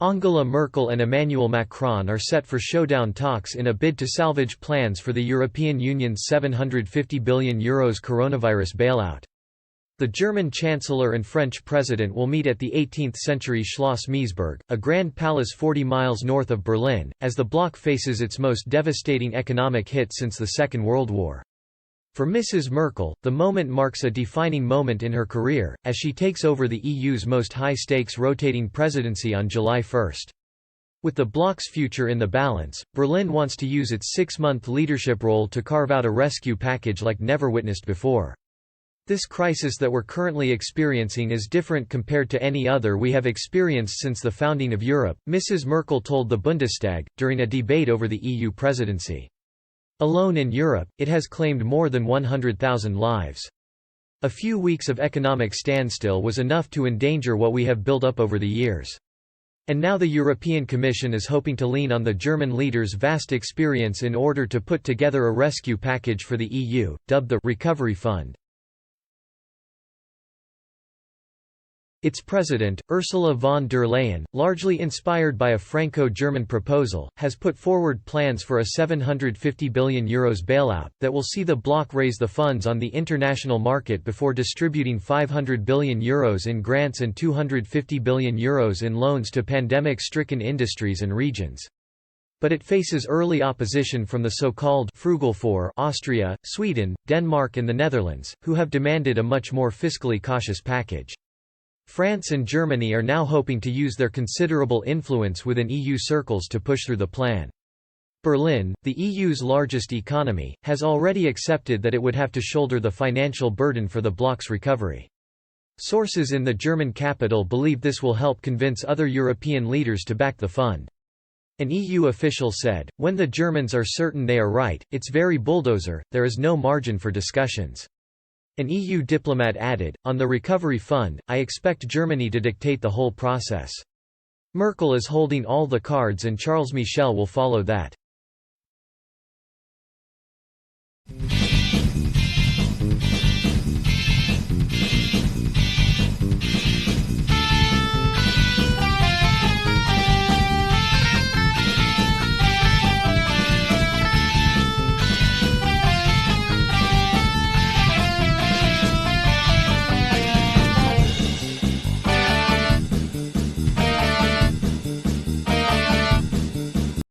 Angela Merkel and Emmanuel Macron are set for showdown talks in a bid to salvage plans for the European Union's €750 billion coronavirus bailout. The German Chancellor and French President will meet at the 18th-century Schloss Meseberg, a grand palace 40 miles north of Berlin, as the bloc faces its most devastating economic hit since the Second World War. For Mrs. Merkel, the moment marks a defining moment in her career, as she takes over the EU's most high-stakes rotating presidency on July 1. With the bloc's future in the balance, Berlin wants to use its 6-month leadership role to carve out a rescue package like never witnessed before. This crisis that we're currently experiencing is different compared to any other we have experienced since the founding of Europe, Mrs. Merkel told the Bundestag, during a debate over the EU presidency. Alone in Europe, it has claimed more than 100,000 lives. A few weeks of economic standstill was enough to endanger what we have built up over the years. And now the European Commission is hoping to lean on the German leader's vast experience in order to put together a rescue package for the EU, dubbed the Recovery Fund. Its president, Ursula von der Leyen, largely inspired by a Franco-German proposal, has put forward plans for a €750 billion bailout, that will see the bloc raise the funds on the international market before distributing €500 billion in grants and €250 billion in loans to pandemic-stricken industries and regions. But it faces early opposition from the so-called «frugal four» Austria, Sweden, Denmark and the Netherlands, who have demanded a much more fiscally cautious package. France and Germany are now hoping to use their considerable influence within EU circles to push through the plan. Berlin, the EU's largest economy, has already accepted that it would have to shoulder the financial burden for the bloc's recovery. Sources in the German capital believe this will help convince other European leaders to back the fund. An EU official said, "When the Germans are certain they are right, it's very bulldozer, there is no margin for discussions." An EU diplomat added, "On the recovery fund, I expect Germany to dictate the whole process. Merkel is holding all the cards and Charles Michel will follow that."